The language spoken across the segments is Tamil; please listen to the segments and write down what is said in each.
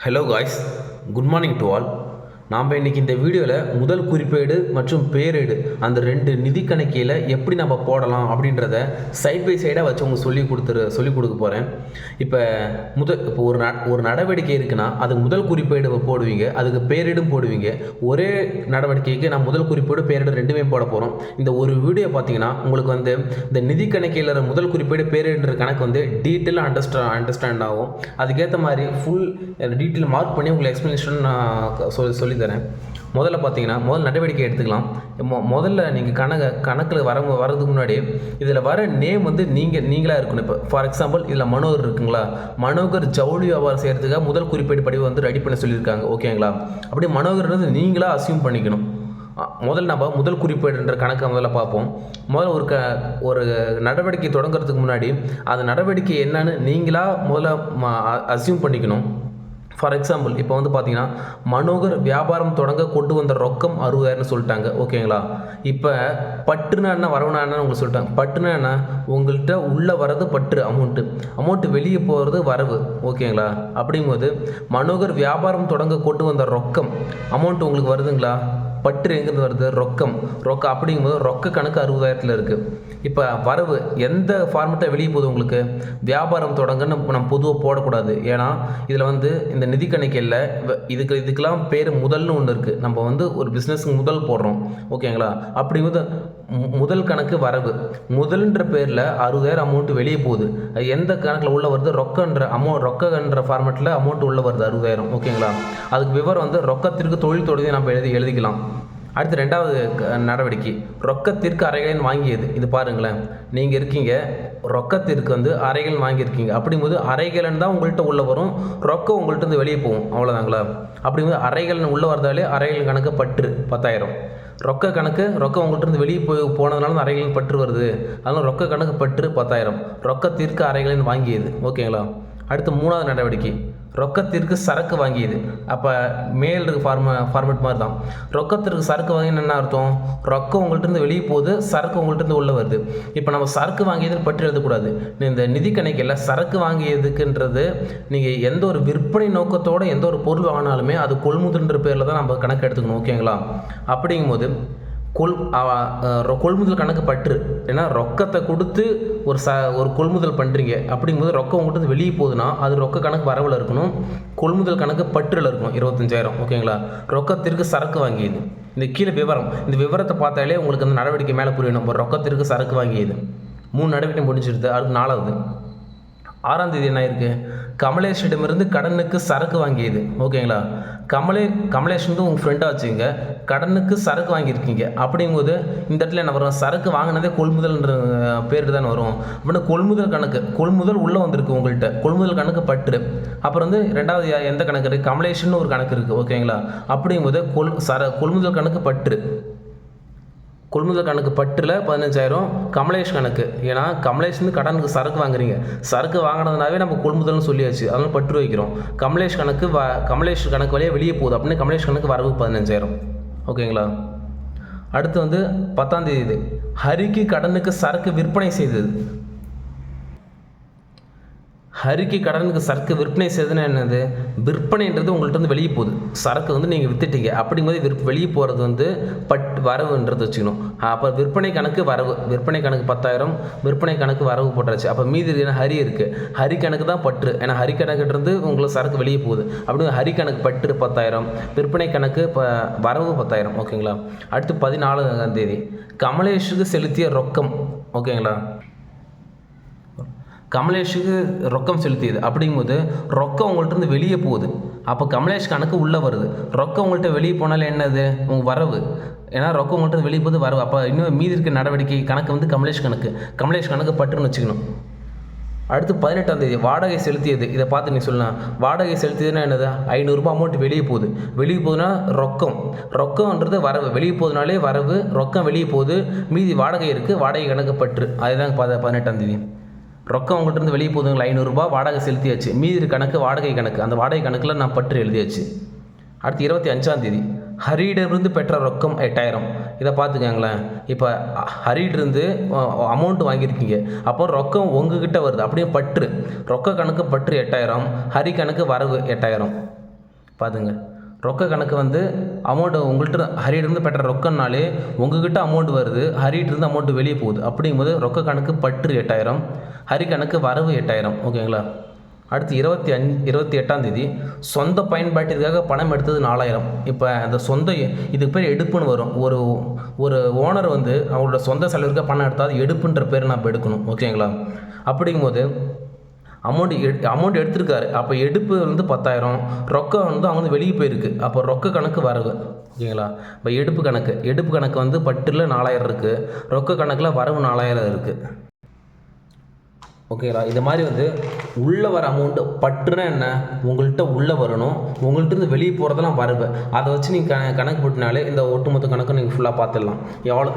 Hello guys, good morning to all. நாம் இன்றைக்கி இந்த வீடியோவில் முதல் குறிப்பேடு மற்றும் பேரேடு அந்த ரெண்டு நிதி கணக்கியில் எப்படி நம்ம போடலாம் அப்படின்றத சைட் பை சைடாக வச்சு அவங்க சொல்லி கொடுக்க போகிறேன். இப்போ ஒரு நடவடிக்கை இருக்குன்னா அது முதல் குறிப்பேடு போடுவீங்க, அதுக்கு பேரேடும் போடுவீங்க. ஒரே நடவடிக்கைக்கு நான் முதல் குறிப்பேடு பேரேடு ரெண்டுமே போட போகிறோம். இந்த ஒரு வீடியோ பார்த்தீங்கன்னா உங்களுக்கு இந்த நிதி கணக்கில் முதல் குறிப்பேடு பேரேடுன்ற கணக்கு டீட்டெயிலாக அண்டர்ஸ்டாண்ட் ஆகும். அதுக்கேற்ற மாதிரி ஃபுல் டீட்டெயில் மார்க் பண்ணி உங்களுக்கு எக்ஸ்ப்ளனேஷன் நான் சொல்லித்தரேன். முதல்ல பார்த்தீங்கன்னா நடவடிக்கை எடுத்துக்கலாம். முதல்ல நீங்கள் கணக்கில் வரதுக்கு முன்னாடி இதில் வர நேம் நீங்களாக இருக்கணும். இப்போ ஃபார் எக்ஸாம்பிள் இதில் மனோகர் இருக்குங்களா, மனோகர் ஜவுளி வியாபாரம் செய்கிறதுக்காக முதல் குறிப்பேடு படிவு ரெடி பண்ண சொல்லியிருக்காங்க. ஓகேங்களா, அப்படி மனோகர்ன்றது நீங்களாக அசியூம் பண்ணிக்கணும். நம்ம முதல் குறிப்பேடுன்ற கணக்கை முதல்ல பார்ப்போம். முதல்ல ஒரு நடவடிக்கை தொடங்குறதுக்கு முன்னாடி அந்த நடவடிக்கை என்னன்னு நீங்களாக முதல்ல அசியூம் பண்ணிக்கணும். ஃபார் எக்ஸாம்பிள் இப்போ பார்த்தீங்கன்னா மனோகர் வியாபாரம் தொடங்க கொண்டு வந்த ரொக்கம் 60,000 சொல்லிட்டாங்க. ஓகேங்களா, இப்போ பட்டுனா என்ன வரவுனா என்ன உங்களுக்கு சொல்லிட்டாங்க. பட்டுனா என்ன, உங்கள்கிட்ட உள்ளே வர்றது பற்று அமௌண்ட்டு வெளியே போகிறது வரவு. ஓகேங்களா, அப்படிங்கும்போது மனோகர் வியாபாரம் தொடங்க கொண்டு வந்த ரொக்கம் அமௌண்ட் உங்களுக்கு வருதுங்களா, பற்று எங்கேருந்து வருது, ரொக்கம் அப்படிங்கும்போது ரொக்க கணக்கு 60,000 இருக்குது. இப்போ வரவு எந்த ஃபார்மெட்டை வெளியே போகுது உங்களுக்கு, வியாபாரம் தொடங்கன்னு நம்ம பொதுவாக போடக்கூடாது. ஏன்னா இதில் இந்த நிதி கணக்கில் இதுக்கெல்லாம் பேர் முதல்னு ஒன்று இருக்குது. நம்ம ஒரு பிஸ்னஸுக்கு முதல் போடுறோம். ஓகேங்களா, அப்படிங்கும்போது முதல் கணக்கு வரவு, முதல்ன்ற பேரில் 60,000 அமௌண்ட்டு வெளியே போகுது. எந்த கணக்கில் உள்ள வருது, ரொக்கன்ற ஃபார்மெட்டில் அமௌண்ட் உள்ள வருது 60,000. ஓகேங்களா, அதுக்கு விவரம் ரொக்கத்திற்கு தொழில் தொடங்கி நம்ம எழுதிக்கலாம். அடுத்து ரெண்டாவது நடவடிக்கை ரொக்கத்திற்கு அறைகளின் வாங்கியது. இது பாருங்களேன், நீங்கள் இருக்கீங்க ரொக்கத்திற்கு அறைகள் வாங்கியிருக்கீங்க. அப்படிங்கும்போது அறைகள்னு தான் உங்கள்கிட்ட உள்ளே வரும், ரொக்கம் உங்கள்கிட்ட வெளியே போகும். அவ்வளோதாங்களா, அப்படிங்கும்போது அறைகள்னு உள்ளே வரதாலே அறைகள் கணக்கு பற்று 10,000. ரொக்கம் உங்கள்கிட்ட வெளியே போனதுனால அறைகளின் பற்று வருது, அதனால் ரொக்க கணக்கு பற்று 10,000. ரொக்கத்திற்கு அறைகளின் வாங்கியது. ஓகேங்களா, அடுத்து மூணாவது நடவடிக்கை ரொக்கத்திற்கு சரக்கு வாங்கியது. அப்போ மேல் இருக்க ஃபார்மேட் மாதிரி தான். ரொக்கத்திற்கு சரக்கு வாங்கினு என்ன அர்த்தம், ரொக்கம் உங்கள்கிட்ட வெளியே போகுது, சரக்கு உங்கள்கிட்ட உள்ளே வருது. இப்போ நம்ம சரக்கு வாங்கியதுன்னு பற்றி எழுதக்கூடாது. இந்த நிதி கணக்கில் சரக்கு வாங்கியதுக்குன்றது நீங்கள் எந்த ஒரு விற்பனை நோக்கத்தோடு எந்த ஒரு பொருள் வாங்கினாலுமே அது கொள்முதல்ன்ற பேரில் தான் நம்ம கணக்கு எடுத்துக்கணும். ஓகேங்களா, அப்படிங்கும்போது கொள்முதல் கணக்கு பற்று, ஏன்னா ரொக்கத்தை கொடுத்து ஒரு கொள்முதல் பண்ணுறீங்க. அப்படிங்கும்போது ரொக்கம் உங்கள்கிட்ட வெளியே போகுதுன்னா அது ரொக்க கணக்கு வரவில் இருக்கணும், கொள்முதல் கணக்கு பற்றில் இருக்கணும் 25,000. ஓகேங்களா, ரொக்கத்திற்கு சரக்கு வாங்கியது. இந்த கீழே இந்த விவரத்தை பார்த்தாலே உங்களுக்கு அந்த நடவடிக்கை மேலே புரியணும். ரொக்கத்திற்கு சரக்கு வாங்கியது 3 நடவடிக்கை முடிஞ்சிடுது. அடுத்து 4வது 6ஆம் தேதி என்ன இருக்குது, கமலேஷிடமிருந்து கடனுக்கு சரக்கு வாங்கியது. ஓகேங்களா, கமலேஷ் உங்கள் ஃப்ரெண்டாக வச்சுங்க, கடனுக்கு சரக்கு வாங்கியிருக்கீங்க. அப்படிங்கும்போது இந்த இடத்துல என்ன வரும், சரக்கு வாங்கினதே கொள்முதல்ன்ற பேர் தான் வரும். அப்படின்னா கொள்முதல் உள்ளே வந்திருக்கு உங்கள்கிட்ட, கொள்முதல் கணக்கு பற்று. அப்புறம் ரெண்டாவது எந்த கணக்கு இருக்குது, கமலேஷன்னு ஒரு கணக்கு இருக்குது. ஓகேங்களா, அப்படிங்கும்போது கொள்முதல் கணக்கு பற்று, கொள்முதல் கணக்கு பற்றில் 15,000. கமலேஷ் கணக்கு, ஏன்னா கமலேஷ் கடனுக்கு சரக்கு வாங்குறீங்க, சரக்கு வாங்கினதுனாவே நம்ம கொள்முதல்னு சொல்லியாச்சு, அதனால் பற்று வைக்கிறோம். கமலேஷ் கணக்கு வழியாக வெளியே போகுது அப்படின்னு கமலேஷ் கணக்கு வரவு 15,000. ஓகேங்களா, அடுத்து 10ஆம் தேதி ஹரிக்கு கடனுக்கு சரக்கு விற்பனை செய்தது. ஹரிக்கு கடனுக்கு சரக்கு விற்பனை செய்ததுன்னா என்னது, விற்பனைன்றது உங்கள்கிட்ட வெளியே போகுது, சரக்கு நீங்கள் விற்றுட்டீங்க. அப்படிங்கும்போது வெளியே போகிறது வரவுன்றது வச்சுக்கணும். அப்போ விற்பனை கணக்கு வரவு, விற்பனை கணக்கு 10,000, விற்பனை கணக்கு வரவு போட்டாச்சு. அப்போ மீதி இருக்குது ஹரி இருக்குது, ஹரி கணக்கு தான் பற்று, ஏன்னா ஹரி கணக்குன்றது உங்களுக்கு சரக்கு வெளியே போகுது. அப்படி ஹரி கணக்கு பற்று 10,000, விற்பனை கணக்கு வரவு 10,000. ஓகேங்களா, அடுத்து 14ஆம் தேதி கமலேஷுக்கு செலுத்திய ரொக்கம். ஓகேங்களா, கமலேஷுக்கு ரொக்கம் செலுத்தியது. அப்படிங்கும்போது ரொக்கம் உங்கள்கிட்ட வெளியே போகுது, அப்போ கமலேஷ் கணக்கு உள்ளே வருது. ரொக்கம் உங்கள்கிட்ட வெளியே போனாலும் என்னது, உங்கள் வரவு, ஏன்னா ரொக்கம் உங்கள்கிட்ட வெளியே போகுது வரவு. அப்போ இன்னும் மீதி இருக்க நடவடிக்கை கணக்கு கமலேஷ் கணக்கு பற்றுன்னு வச்சுக்கணும். அடுத்து 18ஆம் தேதி வாடகை செலுத்தியது. இதை பார்த்து நீ சொல்லலாம், வாடகை செலுத்தியதுன்னா என்னது, 500 ரூபாய் அமௌண்ட் வெளியே போகுதுன்னா ரொக்கம்ன்றது வரவு, வெளியே போகுதுனாலே வரவு, ரொக்கம் வெளியே போகுது, மீதி வாடகை இருக்குது, வாடகை கணக்கு பற்று. அதுதான் 18ஆம் தேதி. ரொக்கம் உங்கள்கிட்ட வெளியே போகுதுங்களா, 500 ரூபாய் வாடகை செலுத்தியாச்சு, மீதி கணக்கு வாடகை கணக்கு, அந்த வாடகை கணக்கில் நான் பற்று எழுதியாச்சு. அடுத்து 25ஆம் தேதி ஹரியிடமிருந்து பெற்ற ரொக்கம் 8,000. இதை பார்த்துக்கங்களேன், இப்போ ஹரியிலிருந்து அமௌண்ட் வாங்கியிருக்கீங்க, அப்போ ரொக்கம் உங்ககிட்ட வருது, அப்படியே பற்று, ரொக்க கணக்கு பற்று 8,000, ஹரி கணக்கு வரவு 8,000. பார்த்துங்க, ரொக்க கணக்கு வந்து அமௌண்ட்டு உங்கள்கிட்ட ஹரியிட்டிருந்து பெற்ற ரொக்கம்னாலே உங்ககிட்ட அமௌண்ட் வருது, ஹரியிட்டிருந்து அமௌண்ட்டு வெளியே போகுது. அப்படிங்கும்போது ரொக்க கணக்கு பற்று 8000, ஹரி கணக்கு வரவு 8000. ஓகேங்களா. அடுத்து 28ஆம் தேதி சொந்த பயன்பாட்டிற்காக பணம் எடுத்தது 4000. இப்போ அந்த சொந்த இதுக்கு பேர் எடுப்புன்னு வரும். ஒரு ஓனர் வந்து அவங்களோட சொந்த செலவிற்காக பணம் எடுத்தால் அது எடுப்புன்ற பேர் நம்ம எடுக்கணும். ஓகேங்களா. அப்படிங்கும்போது அமௌண்ட் எடுத்திருக்காரு. அப்போ எடுப்பு வந்து 10,000, ரொக்கம் வந்து அவங்க வந்து வெளியே போயிருக்கு. அப்போ ரொக்க கணக்கு வரவு. ஓகேங்களா. இப்போ எடுப்பு கணக்கு வந்து பட்டில் 4000 இருக்குது, ரொக்க கணக்கில் வரவு 4000 இருக்குது. ஓகேங்களா. இது மாதிரி வந்து உள்ளே வர அமௌண்ட்டு பற்றுனா என்ன, உங்கள்கிட்ட உள்ளே வரணும், உங்கள்கிட்ட வெளியே போகிறதெல்லாம் வரவு. அதை வச்சு நீங்கள் கணக்கு போட்டினாலே இந்த ஒட்டுமொத்த கணக்கு நீங்கள் ஃபுல்லாக பார்த்துடலாம்.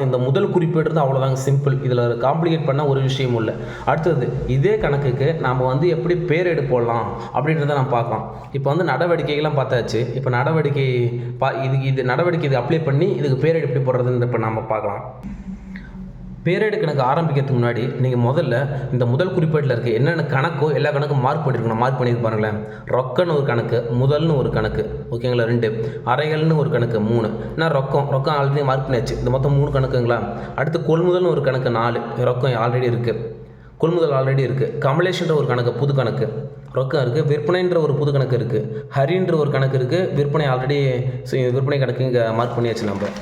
இந்த முதல் குறிப்பேடுறது அவ்வளோதாங்க, சிம்பிள். இதில் காம்ப்ளிகேட் பண்ண ஒரு விஷயமும் இல்லை. அடுத்தது இதே கணக்குக்கு நாம் வந்து எப்படி பேரேடு போடலாம் அப்படின்றத நம்ம பார்க்கலாம். இப்போ வந்து நடவடிக்கைகள்லாம் பார்த்தாச்சு. இப்போ நடவடிக்கை இது அப்ளை பண்ணி இதுக்கு பேரேடு எப்படி போடுறதுன்னு இப்போ நம்ம பார்க்கலாம். பேரேடு கணக்கு ஆரம்பிக்கிறதுக்கு முன்னாடி நீங்கள் முதல்ல இந்த முதல் குறிப்பேட்டில் இருக்க என்னென்ன கணக்கோ எல்லா கணக்கும் மார்க் பண்ணியிருக்கணும். மார்க் பண்ணிட்டு பாருங்களேன். ரொக்கன்னு ஒரு கணக்கு, முதல்னு ஒரு கணக்கு, ஓகேங்களா, 2. அறைகள்னு ஒரு கணக்கு, 3. நான் ரொக்கம் ஆல்ரெடி மார்க் பண்ணியாச்சு. இந்த மொத்தம் 3 கணக்குங்களா. அடுத்து கொள்முதல்னு ஒரு கணக்கு, 4. ரொக்கம் ஆல்ரெடி இருக்குது, கொள்முதல் ஆல்ரெடி இருக்குது. கமலேஷ்ன்ற ஒரு கணக்கு, புது கணக்கு, ரொக்கம் இருக்குது. விற்பனைன்ற ஒரு புது கணக்கு இருக்குது. ஹரின்ற ஒரு கணக்கு இருக்குது. விற்பனை ஆல்ரெடி விற்பனை கணக்கு இங்கே மார்க் பண்ணியாச்சு நம்ம.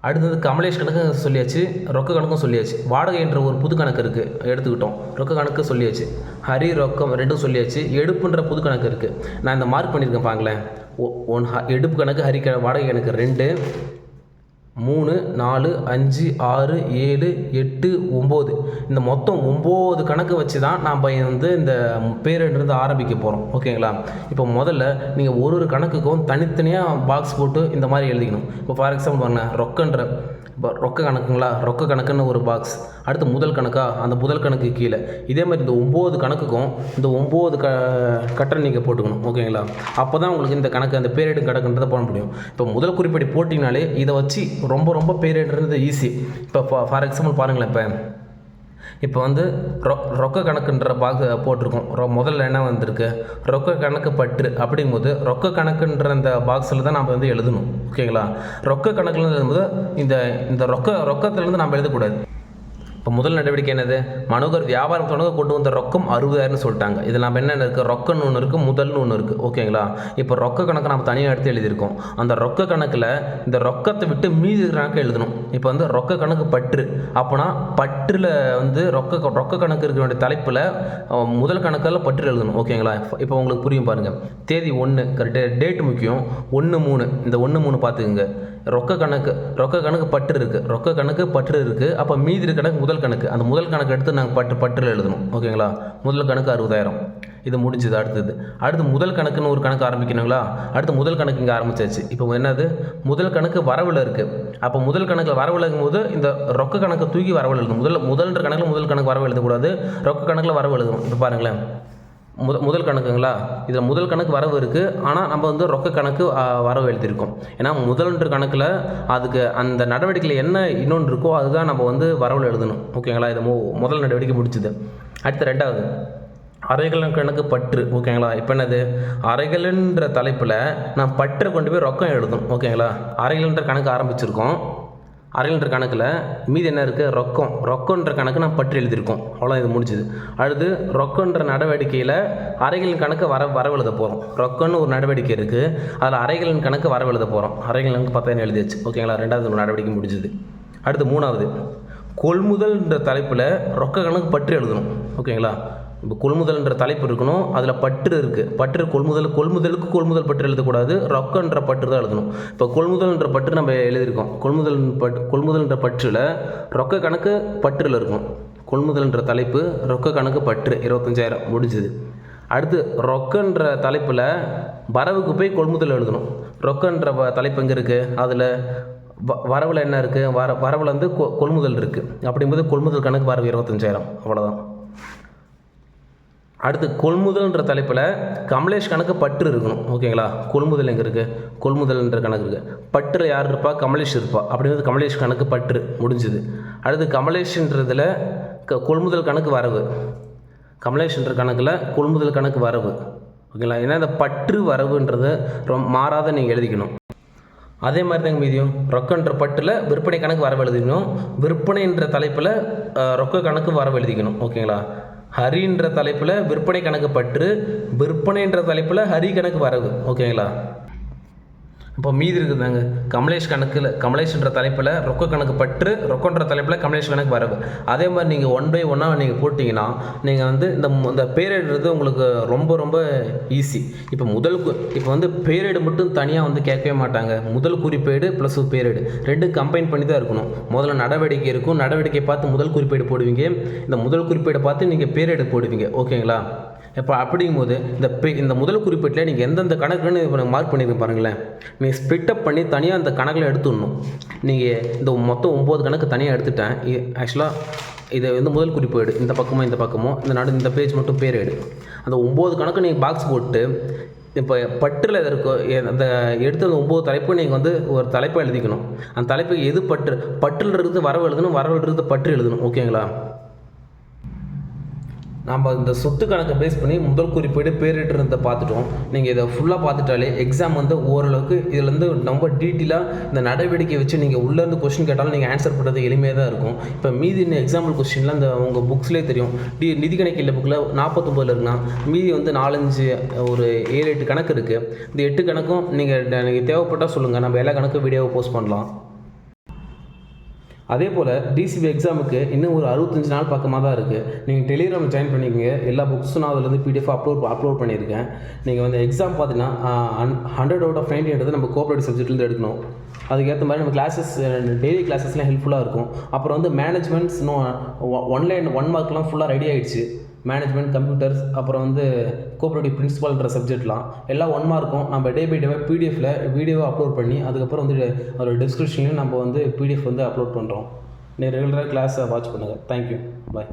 அடுத்தது கமலேஷ் கணக்கு சொல்லியாச்சு, ரொக்க கணக்கும் சொல்லியாச்சு. வாடகை என்ற ஒரு புது கணக்கு இருக்குது, எடுத்துக்கிட்டோம். ரொக்க கணக்கு சொல்லியாச்சு. ஹரி ரொக்கம் 2 சொல்லியாச்சு. எடுப்புன்ற புது கணக்கு இருக்குது. நான் இந்த மார்க் பண்ணியிருக்கேன் பாங்களேன். எடுப்பு கணக்கு, ஹரி வாடகை கணக்கு 2, 3, 4, 5, 6, 7, 8, 9. இந்த மொத்தம் 9 கணக்கு வச்சு தான் நாம் வந்து இந்த பேரேடு ஆரம்பிக்க போகிறோம். ஓகேங்களா. இப்போ முதல்ல நீங்கள் ஒரு கணக்குக்கும் தனித்தனியாக பாக்ஸ் போட்டு இந்த மாதிரி எழுதிக்கணும். இப்போ ஃபார் எக்ஸாம்பிள் பாருங்கள், இப்போ ரொக்க கணக்குங்களா, ரொக்க கணக்குன்னு ஒரு பாக்ஸ். அடுத்து முதல் கணக்கா, அந்த முதல் கணக்கு கீழே. இதே மாதிரி இந்த 9 கணக்குக்கும் இந்த 9 கட்டணம் நீங்கள் போட்டுக்கணும். ஓகேங்களா. அப்போ தான் உங்களுக்கு இந்த கணக்கு, அந்த பேரேடு கணக்குன்றதை போட முடியும். இப்போ முதல் குறிப்படி போட்டிங்கனாலே இதை வச்சு ரொம்ப பேரேடுன்றது ஈஸி. இப்போ ஃபார் எக்ஸாம்பிள் பாருங்களேன். இப்போ வந்து ரொக்க கணக்குன்ற பாக்ஸ் போட்டிருக்கோம். முதல்ல என்ன வந்திருக்கு, ரொக்க கணக்கு பற்று. அப்படிங்கும்போது ரொக்க கணக்குன்ற அந்த பாக்ஸில் தான் நம்ம வந்து எழுதணும். ஓகேங்களா. ரொக்க கணக்கில் எழுதும்போது இந்த ரொக்கத்துலேருந்து நம்ம எழுதக்கூடாது. இப்போ முதல் நடவடிக்கை என்னது, மனோகர் வியாபாரம் தொடங்க கொண்டு வந்த ரொக்கம் 60,000 சொல்லிட்டாங்க. இதில் நம்ம என்னென்ன இருக்குது, ரொக்கம்னு ஒன்று இருக்குது, முதல்னு ஒன்று இருக்குது. ஓகேங்களா. இப்போ ரொக்க கணக்கு நம்ம தனியாக எடுத்து எழுதியிருக்கோம். அந்த ரொக்க கணக்கில் இந்த ரொக்கத்தை விட்டு மீதி கணக்கு எழுதணும். இப்போ வந்து ரொக்க கணக்கு பற்று. அப்போனா பற்றில் வந்து ரொக்க கணக்கு இருக்க வேண்டிய தலைப்பில் முதல் கணக்கில் பற்று எழுதணும். ஓகேங்களா. இப்போ உங்களுக்கு புரியும் பாருங்கள். தேதி 1 கரெக்டாக, டேட் முக்கியம். 1/3, இந்த 1/3 பார்த்துக்குங்க. ரொக்க கணக்கு பற்று இருக்குது. அப்போ மீதி கணக்கு முதல் கணக்கு. அந்த முதல் கணக்கு எடுத்து நாங்கள் பற்றில் எழுதணும். ஓகேங்களா. முதல் கணக்கு 60,000. இது முடிஞ்சது. அடுத்து முதல் கணக்குன்னு ஒரு கணக்கு ஆரம்பிக்கணுங்களா. அடுத்து முதல் கணக்கு இங்கே ஆரம்பிச்சாச்சு. இப்போ என்னது, முதல் கணக்கு வரவில் இருக்குது. அப்போ முதல் கணக்கில் வரவில் இருக்கும்போது இந்த ரொக்க கணக்கு தூக்கி வரவில் எழுதணும். முதல்ன்ற கணக்கில் முதல் கணக்கு வரவு எழுதக்கூடாது, ரொக்க கணக்கில் வரவு எழுதணும். இப்போ பாருங்களேன், முதல் கணக்குங்களா. இதில் முதல் கணக்கு வரவு இருக்குது, ஆனால் நம்ம வந்து ரொக்க கணக்கு வரவு எழுதியிருக்கோம். ஏன்னா முதல்ன்ற கணக்கில் அதுக்கு அந்த நடவடிக்கையில் என்ன இன்னொன்று இருக்கோ அதுதான் நம்ம வந்து வரவில் எழுதணும். ஓகேங்களா. இது முதல் நடவடிக்கை முடிச்சுது. அடுத்து 2வது அறைகள் கணக்கு பற்று. ஓகேங்களா. இப்போ என்னது, அறைகள்ன்ற தலைப்பில் நான் பற்றை கொண்டு போய் ரொக்கம் எழுதணும். ஓகேங்களா. அறைகள்ன்ற கணக்கு ஆரம்பிச்சிருக்கோம். அரைன்ற கணக்கில் மீதி என்ன இருக்குது, ரொக்கன்ற கணக்கு நான் பற்றி எழுதியிருக்கோம். அவ்வளோ இது முடிச்சுது. அடுத்து ரொக்கன்ற நடவடிக்கையில் அறைகளின் கணக்கு வரவு எழுத போகிறோம். ரொக்கன்னு ஒரு நடவடிக்கை இருக்குது, அதில் அறைகளின் கணக்கு வரவு எழுத போகிறோம். அறைகள் கணக்கு 10,000 எழுதியாச்சு. ஓகேங்களா. 2வது ஒரு நடவடிக்கை முடிச்சுது. அடுத்து 3வது கொள்முதல்ன்ற தலைப்பில் ரொக்க கணக்கு பற்றி எழுதணும். ஓகேங்களா. இப்போ கொள்முதல்ன்ற தலைப்பு இருக்கணும், அதில் பற்று இருக்குது. பற்று கொள்முதலுக்கு கொள்முதல் பற்று எழுதக்கூடாது, ரொக்கன்ற பற்று தான் எழுதணும். இப்போ கொள்முதல்ன்ற பற்று நம்ம எழுதியிருக்கோம். கொள்முதல்ன்ற பற்றில் ரொக்க கணக்கு பற்றில் இருக்கும். கொள்முதல்ன்ற தலைப்பு, ரொக்க கணக்கு பற்று 25,000 முடிஞ்சுது. அடுத்து ரொக்கன்ற தலைப்பில் வரவுக்கு போய் கொள்முதல் எழுதணும். ரொக்கன்ற தலைப்பு எங்கே இருக்குது, அதில் வரவில் என்ன இருக்குது, வரவில் வந்து கொள்முதல் இருக்குது. அப்படிங்கும்போது கொள்முதல் கணக்கு வரவு 25,000. அவ்வளோதான். அடுத்து கொள்முதல்ன்ற தலைப்பில் கமலேஷ் கணக்கு பற்று இருக்கணும். ஓகேங்களா. கொள்முதல் எங்கே இருக்குது, கொள்முதல்ன்ற கணக்கு இருக்குது. பற்றில் யார் இருப்பா, கமலேஷ் இருப்பா. அப்படிங்கிறது கமலேஷ் கணக்கு பற்று முடிஞ்சுது. அடுத்து கமலேஷ்ன்றதில் கொள்முதல் கணக்கு வரவு. கமலேஷ்ன்ற கணக்கில் கொள்முதல் கணக்கு வரவு. ஓகேங்களா. ஏன்னா இந்த பற்று வரவுன்றதை மாறாத நீங்கள் எழுதிக்கணும். அதே மாதிரி தாங்க மீதியும் ரொக்கன்ற பற்றில் விற்பனை கணக்கு வரவு எழுதிக்கணும், விற்பனைன்ற தலைப்பில் ரொக்க கணக்கு வரவு எழுதிக்கணும். ஓகேங்களா. ஹரின்ற தலைப்பில் விற்பனை கணக்கு பற்று, விற்பனைன்ற தலைப்பில் ஹரி கணக்கு வரவு. ஓகேங்களா. இப்போ மீதி இருக்குதுங்க கமலேஷ்ன்ற தலைப்பில் ரொக்க கணக்கு பற்று, ரொக்கன்ற தலைப்பில் கமலேஷ் கணக்கு வரவு. அதே மாதிரி நீங்கள் 1 by 1 நீங்கள் போட்டிங்கன்னா நீங்கள் வந்து இந்த பேரேடுறது உங்களுக்கு ரொம்ப ரொம்ப ஈஸி. இப்போ வந்து பேரேடு மட்டும் தனியாக வந்து கேட்கவே மாட்டாங்க. முதல் குறிப்பேடு ப்ளஸ் பேரேடு ரெண்டும் கம்பைன் பண்ணி தான் இருக்கணும். முதல்ல நடவடிக்கை இருக்கும், நடவடிக்கை பார்த்து முதல் குறிப்பேடு போடுவீங்க, இந்த முதல் குறிப்பேடை பார்த்து நீங்கள் பேரேடு போடுவீங்க. ஓகேங்களா. இப்போ அப்படிங்கும்போது இந்த முதல் குறிப்பீட்டில் நீங்கள் எந்தெந்த கணக்குன்னு இப்போ மார்க் பண்ணியிருக்கேன் பாருங்களேன். நீங்கள் ஸ்ப்ளிட்டப் பண்ணி தனியாக அந்த கணக்கில் எடுத்துடணும். நீங்கள் இந்த மொத்தம் 9 கணக்கு தனியாக எடுத்துட்டேன். ஆக்சுவலாக இதை வந்து முதல் குறிப்பேடு இந்த பக்கமோ இந்த பேஜ் மட்டும் பேரேடு. அந்த 9 கணக்கு நீங்கள் பாக்ஸ் போட்டு இப்போ பற்றில் இருக்கோ அந்த எடுத்து அந்த 9 தலைப்பு நீங்கள் வந்து ஒரு தலைப்பை எழுதிக்கணும். அந்த தலைப்பு எது பற்றில் இருக்கிறது வரவு எழுதணும், வரவு இருக்கிறது பற்று எழுதணும். ஓகேங்களா. நம்ம இந்த சொத்து கணக்கை பேஸ் பண்ணி முதல் குறிப்பீடு பேரிடுறதை பார்த்துட்டோம். நீங்கள் இதை ஃபுல்லாக பார்த்துட்டாலே எக்ஸாம் வந்து ஓரளவுக்கு இதுலேருந்து ரொம்ப டீட்டெயிலாக இந்த நடவடிக்கை வச்சு நீங்கள் உள்ளேருந்து கொஸ்டின் கேட்டாலும் நீங்கள் ஆன்சர் பண்ணுறது எளிமையாக தான் இருக்கும். இப்போ மீதி எக்ஸாம்பிள் கொஸ்டின்லாம் இந்த உங்கள் புக்ஸ்லேயே தெரியும். நிதி கணக்கில் புக்கில் 49 இருக்குன்னா மீதி வந்து 4-5 ஒரு 7-8 கணக்கு இருக்குது. இந்த 8 கணக்கும் நீங்கள் தேவைப்பட்டால் சொல்லுங்கள், நம்ம எல்லா கணக்கும் வீடியோவை போஸ்ட் பண்ணலாம். அதே போல் டிசிபி எக்ஸாமுக்கு இன்னும் ஒரு 65 நாள் பக்கமாக தான் இருக்குது. நீங்கள் டெலிகிராம் ஜாயின் பண்ணிக்கோங்க. எல்லா புக்ஸும் நான் அதில் பிடிஎஃப் அப்லோட் பண்ணியிருக்கேன். நீங்கள் வந்து எக்ஸாம் பார்த்தீங்கன்னா 100 out of 90 நம்ம கோஆப்ரேட்டிவ் சப்ஜெக்ட்லேருந்து எடுக்கணும். அதுக்கேற்ற மாதிரி நம்ம கிளாஸஸ் டெய்லி கிளாஸஸ்லாம் ஹெல்ப்ஃபுல்லாக இருக்கும். அப்புறம் வந்து மேனேஜ்மெண்ட்ஸ் இன்னும் 1 மார்க்லாம் ஃபுல்லாக ரெடி ஆகிடுச்சு. மேனேஜ்மெண்ட், கம்ப்யூட்டர்ஸ், அப்புறம் வந்து கோஆப்ரேட்டிவ் பிரின்சிபல்ன்ற சப்ஜெக்ட்லாம் எல்லாம் 1 மார்க்கும் நம்ம டே பை டேவாக பிடிஎஃபில் வீடியோவை அப்லோட் பண்ணி அதுக்கப்புறம் வந்து ஒரு டிஸ்கிரிப்ஷன்லையும் நம்ம வந்து பிடிஎஃப் வந்து அப்லோட் பண்ணுறோம். நீங்கள் ரெகுலராக கிளாஸை வாட்ச் பண்ணுங்கள். தேங்க்யூ. பாய்.